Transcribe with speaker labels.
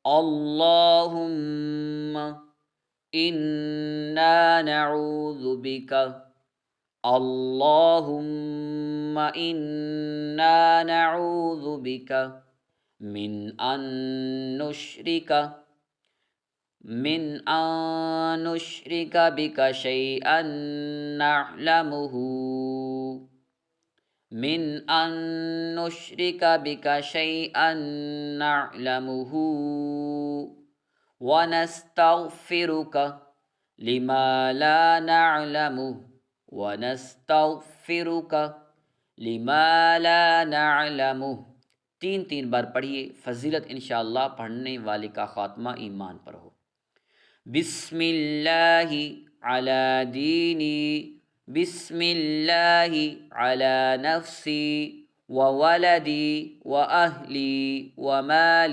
Speaker 1: अल्लाहुम्मा इन्ना नऊज़ु बिका अल्लाहुम्मा इन्ना नऊज़ु बिका मिन अन नुश्रिका मिन अन नुश्रिका बिका शैअन नअलमुहु मिन अन नुश्रिका बिका शैअन नअलमुहु व नस्तगफिरुका लिमा ला नअलमु व नस्तगफिरुका लिमा ला नअलमु। तीन तीन बार पढ़िए। फजीलत इंशाअल्लाह पढ़ने वाले का खात्मा ईमान पर हो। बिस्मिल्लाहि अला दीनी बिस्मिल्लाहि अला नफ्सी व वलदी व अहली व माली